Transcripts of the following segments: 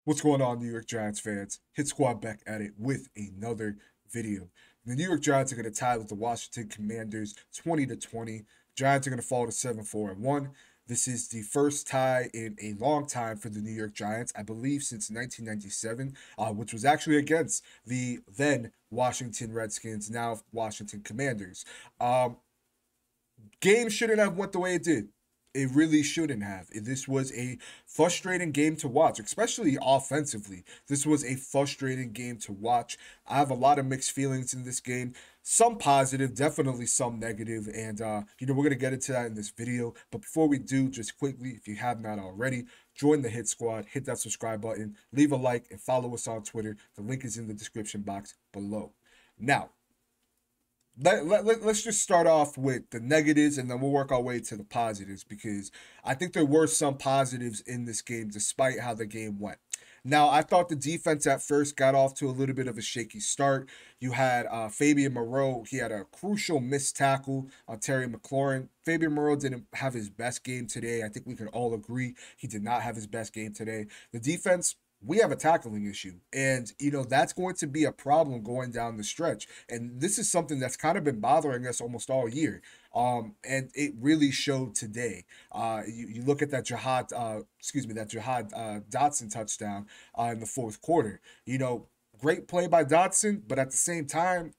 What's going on, New York Giants fans? Hit Squad back at it with another video. The New York Giants are going to tie with the Washington Commanders 20-20. Giants are going to fall to 7-4-1. This is the first tie in a long time for the New York Giants, I believe since 1997, which was actually against the then Washington Redskins, now Washington Commanders. Game shouldn't have went the way it did. It really shouldn't have. This was a frustrating game to watch, especially offensively. This was a frustrating game to watch. I have a lot of mixed feelings in this game. Some positive, definitely some negative, and we're gonna get into that in this video. But before we do, just quickly, if you have not already, join the Hit Squad, hit that subscribe button, leave a like, and follow us on Twitter. The link is in the description box below. Now, let's just start off with the negatives and then we'll work our way to the positives because I think there were some positives in this game despite how the game went. Now, I thought the defense at first got off to a little bit of a shaky start. You had Fabian Moreau. He had a crucial missed tackle on Terry McLaurin. Fabian Moreau didn't have his best game today. I think we can all agree he did not have his best game today. The defense, we have a tackling issue. And, that's going to be a problem going down the stretch. And this is something that's kind of been bothering us almost all year. And it really showed today. You look at that Jihad Dotson touchdown in the fourth quarter. Great play by Dotson, but at the same time,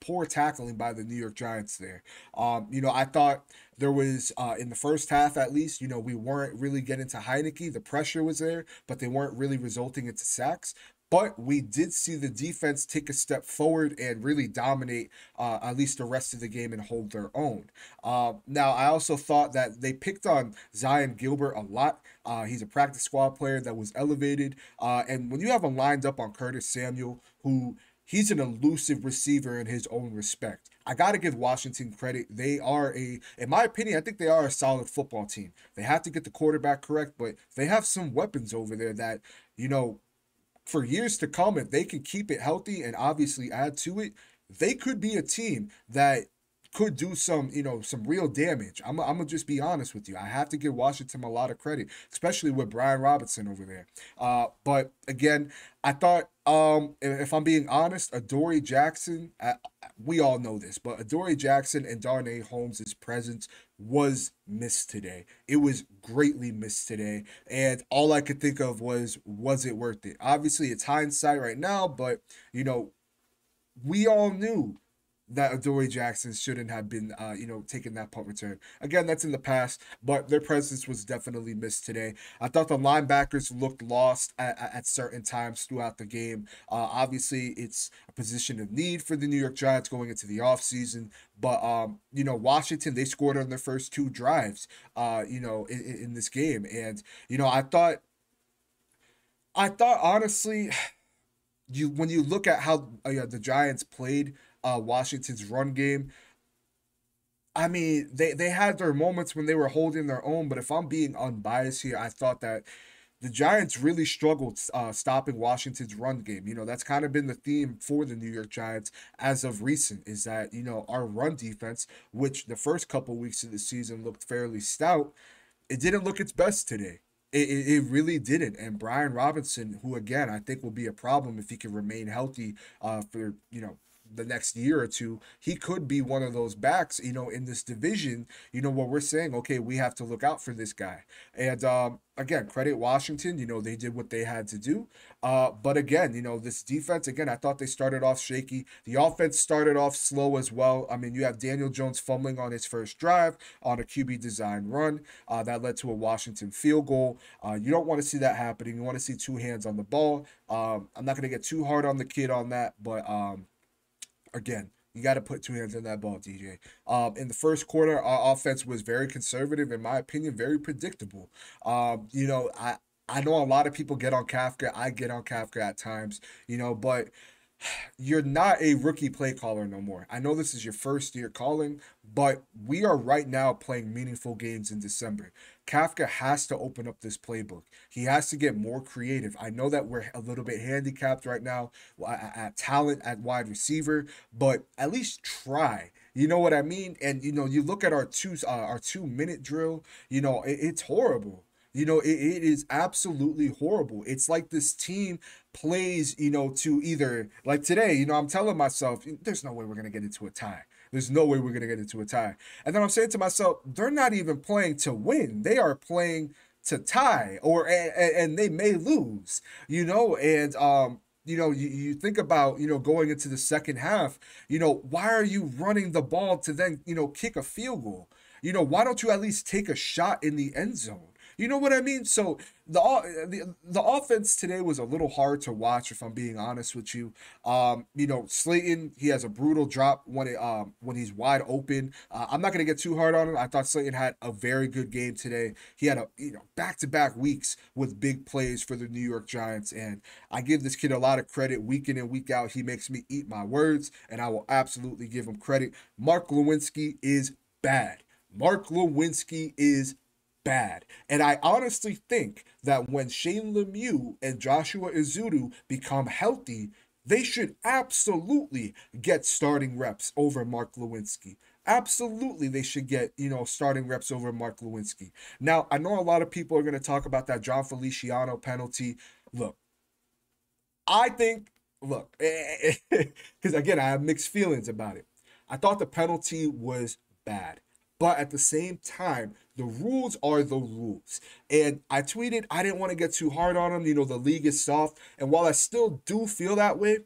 poor tackling by the New York Giants there. I thought there was, in the first half at least, we weren't really getting to Heineke. The pressure was there, but they weren't really resulting into sacks. But we did see the defense take a step forward and really dominate at least the rest of the game and hold their own. Now, I also thought that they picked on Zion Gilbert a lot. He's a practice squad player that was elevated. And when you have him lined up on Curtis Samuel, who he's an elusive receiver in his own respect. I got to give Washington credit. They are in my opinion, I think they are a solid football team. They have to get the quarterback correct, but they have some weapons over there that, for years to come, if they can keep it healthy and obviously add to it, they could be a team that could do some real damage. I'm gonna just be honest with you. I have to give Washington a lot of credit, especially with Brian Robinson over there. But again, I thought, if I'm being honest, Adoree Jackson, we all know this, but Adoree Jackson and Darnay Holmes' presence was missed today. It was greatly missed today. And all I could think of was it worth it? Obviously, it's hindsight right now, but, we all knew that Adoree Jackson shouldn't have been, taking that punt return. Again, that's in the past, but their presence was definitely missed today. I thought the linebackers looked lost at certain times throughout the game. Obviously, it's a position of need for the New York Giants going into the offseason, but, Washington, they scored on their first two drives, in this game. And, I thought honestly, when you look at how the Giants played Washington's run game, I mean, they had their moments when they were holding their own, but if I'm being unbiased here, I thought that the Giants really struggled stopping Washington's run game. That's kind of been the theme for the New York Giants as of recent, is that, our run defense, which the first couple weeks of the season looked fairly stout, it didn't look its best today. It really didn't. And Brian Robinson, who again I think will be a problem if he can remain healthy for the next year or two, he could be one of those backs in this division where we're saying, okay, we have to look out for this guy. And again, credit Washington, they did what they had to do. But again, this defense, again, I thought they started off shaky. The offense started off slow as well. I mean, you have Daniel Jones fumbling on his first drive on a QB design run that led to a Washington field goal. You don't want to see that happening. You want to see two hands on the ball. I'm not going to get too hard on the kid on that, but again, you got to put two hands on that ball, DJ. In the first quarter, our offense was very conservative, in my opinion, very predictable. I know a lot of people get on Kafka. I get on Kafka at times, but you're not a rookie play caller no more. I know this is your first year calling, but we are right now playing meaningful games in December. Kafka has to open up this playbook. He has to get more creative. I know that we're a little bit handicapped right now at talent at wide receiver, but at least try. You know what I mean? And you look at our 2 minute drill. It's horrible. It is absolutely horrible. It's like this team plays, to either, like today, I'm telling myself, there's no way we're going to get into a tie. There's no way we're going to get into a tie. And then I'm saying to myself, they're not even playing to win. They are playing to tie, and they may lose, and you think about, going into the second half, why are you running the ball to then, kick a field goal? Why don't you at least take a shot in the end zone? You know what I mean? So the offense today was a little hard to watch, if I'm being honest with you. Slayton, he has a brutal drop when he's wide open. I'm not gonna get too hard on him. I thought Slayton had a very good game today. He had a back-to-back weeks with big plays for the New York Giants, and I give this kid a lot of credit week in and week out. He makes me eat my words, and I will absolutely give him credit. Mark Lewinsky is bad. Mark Lewinsky is bad. And I honestly think that when Shane Lemieux and Joshua Izzudu become healthy, they should absolutely get starting reps over Mark Lewinsky. Absolutely, they should get, starting reps over Mark Lewinsky. Now, I know a lot of people are going to talk about that John Feliciano penalty. Look, I think, look, because again, I have mixed feelings about it. I thought the penalty was bad. But at the same time, the rules are the rules. And I tweeted, I didn't want to get too hard on them. The league is soft. And while I still do feel that way,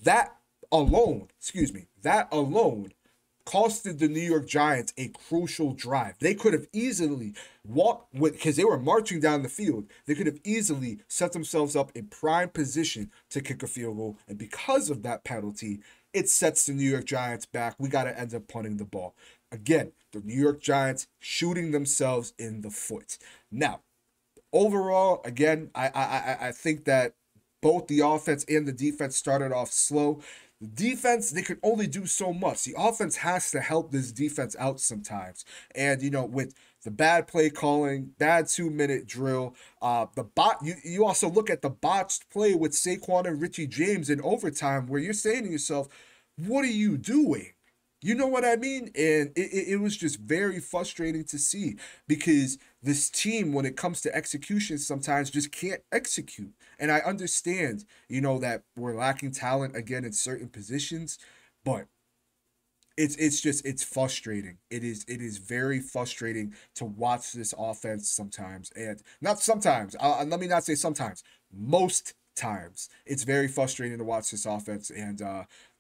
that that alone costed the New York Giants a crucial drive. They could have easily walked with, because they were marching down the field, they could have easily set themselves up in prime position to kick a field goal. And because of that penalty, it sets the New York Giants back. We got to end up punting the ball. Again, the New York Giants shooting themselves in the foot. Now, overall, again, I think that both the offense and the defense started off slow. The defense, they could only do so much. The offense has to help this defense out sometimes. And, with the bad play calling, bad 2-minute drill, you also look at the botched play with Saquon and Richie James in overtime, where you're saying to yourself, what are you doing? You know what I mean? And it was just very frustrating to see, because this team, when it comes to execution, sometimes just can't execute. And I understand, that we're lacking talent again in certain positions, but it's frustrating. It is very frustrating to watch this offense sometimes, and not sometimes. Let me not say sometimes. Most times, it's very frustrating to watch this offense, and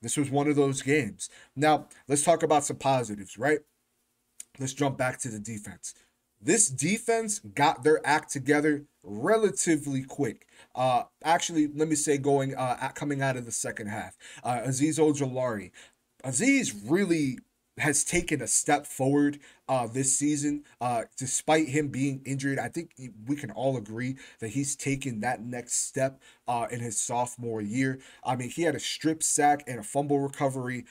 this was one of those games. Now, let's talk about some positives, right? Let's jump back to the defense. This defense got their act together relatively quick. Actually, let me say coming out of the second half. Azeez Ojulari. Azeez really has taken a step forward this season, despite him being injured. I think we can all agree that he's taken that next step in his sophomore year. I mean, he had a strip sack and a fumble recovery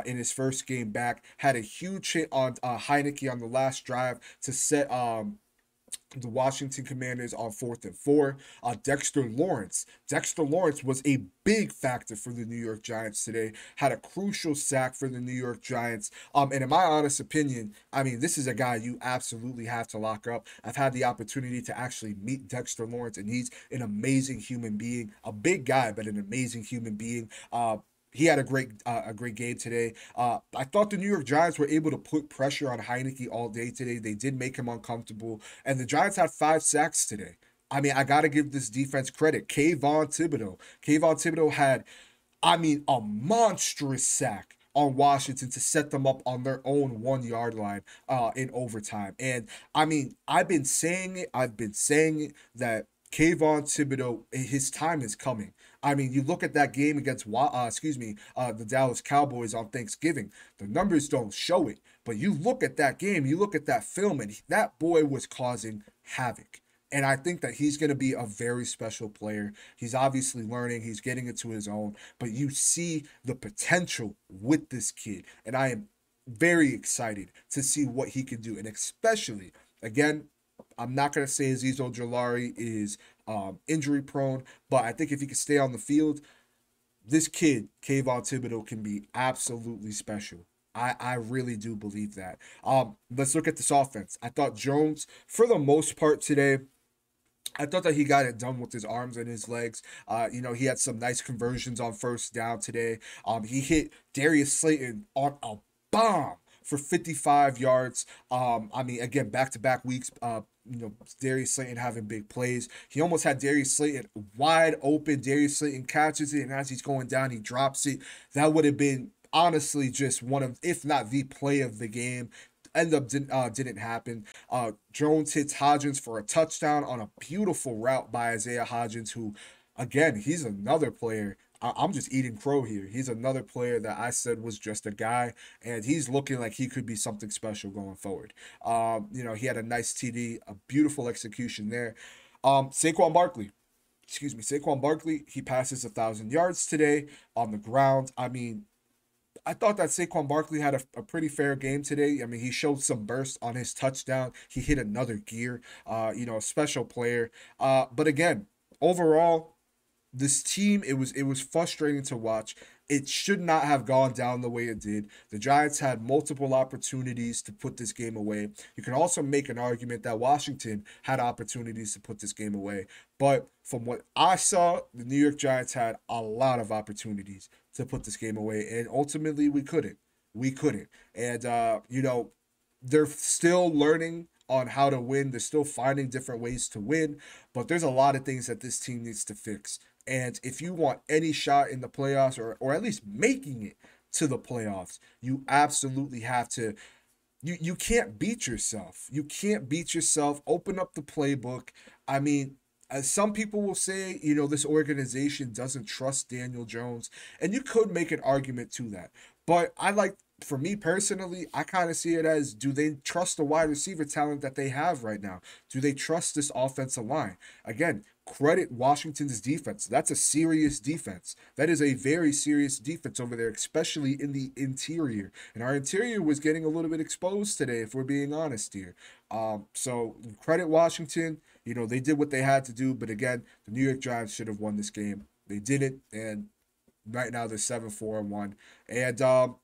in his first game back. Had a huge hit on Heineke on the last drive to set the Washington Commanders on 4th and 4. Dexter Lawrence. Dexter Lawrence was a big factor for the New York Giants today. Had a crucial sack for the New York Giants. And in my honest opinion, I mean, this is a guy you absolutely have to lock up. I've had the opportunity to actually meet Dexter Lawrence, and he's an amazing human being. A big guy, but an amazing human being. He had a great game today. I thought the New York Giants were able to put pressure on Heineke all day today. They did make him uncomfortable, and the Giants had 5 sacks today. I mean, I got to give this defense credit. Kayvon Thibodeau had, I mean, a monstrous sack on Washington to set them up on their own 1-yard line in overtime. And I mean, I've been saying it that Kayvon Thibodeau, his time is coming. I mean, you look at that game against the Dallas Cowboys on Thanksgiving. The numbers don't show it, but you look at that game, you look at that film, and that boy was causing havoc. And I think that he's going to be a very special player. He's obviously learning, he's getting into his own, but you see the potential with this kid, and I am very excited to see what he can do, and especially, again, I'm not going to say Azeez Ojulari is injury prone, but I think if he can stay on the field, this kid, Kayvon Thibodeau, can be absolutely special. I really do believe that. Let's look at this offense. I thought Jones, for the most part today, I thought that he got it done with his arms and his legs. He had some nice conversions on first down today. He hit Darius Slayton on a bomb for 55 yards. Again, back to back weeks. Darius Slayton having big plays. He almost had Darius Slayton wide open. Darius Slayton catches it, and as he's going down, he drops it. That would have been honestly just one of, if not the play of the game. Didn't happen. Jones hits Hodgins for a touchdown on a beautiful route by Isaiah Hodgins, who, again, he's another player. I'm just eating crow here. He's another player that I said was just a guy, and he's looking like he could be something special going forward. He had a nice TD, a beautiful execution there. Saquon Barkley, he passes 1,000 yards today on the ground. I thought that Saquon Barkley had a pretty fair game today. I mean, he showed some burst on his touchdown. He hit another gear, a special player. But again, overall, this team, it was frustrating to watch. It should not have gone down the way it did. The Giants had multiple opportunities to put this game away. You can also make an argument that Washington had opportunities to put this game away. But from what I saw, the New York Giants had a lot of opportunities to put this game away, and ultimately we couldn't. We couldn't. And they're still learning on how to win. They're still finding different ways to win, but there's a lot of things that this team needs to fix. And if you want any shot in the playoffs, or at least making it to the playoffs, you absolutely have to. You can't beat yourself. You can't beat yourself. Open up the playbook. I mean, as some people will say, this organization doesn't trust Daniel Jones, and you could make an argument to that. But for me personally, I kind of see it as, do they trust the wide receiver talent that they have right now? Do they trust this offensive line? Again, credit Washington's defense. That's a serious defense. That is a very serious defense over there, especially in the interior. And our interior was getting a little bit exposed today, if we're being honest here. So credit Washington. They did what they had to do, but again, the New York Giants should have won this game. They didn't, and right now they're 7-4-1. And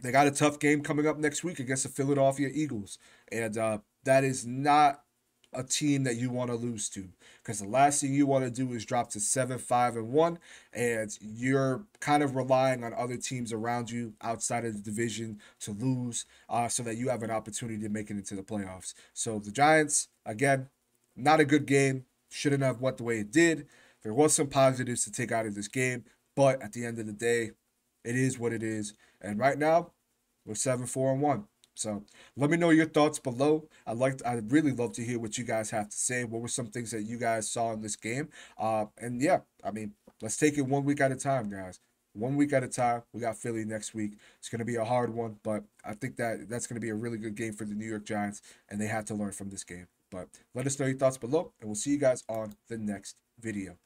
they got a tough game coming up next week against the Philadelphia Eagles. And that is not a team that you want to lose to, because the last thing you want to do is drop to 7-5-1, and you're kind of relying on other teams around you outside of the division to lose, so that you have an opportunity to make it into the playoffs. So the Giants, again, not a good game. Shouldn't have went the way it did. There was some positives to take out of this game, but at the end of the day, it is what it is. And right now, we're 7-4-1. So let me know your thoughts below. I'd really love to hear what you guys have to say. What were some things that you guys saw in this game? And yeah, let's take it 1 week at a time, guys. 1 week at a time. We got Philly next week. It's going to be a hard one, but I think that's going to be a really good game for the New York Giants, and they had to learn from this game. But let us know your thoughts below, and we'll see you guys on the next video.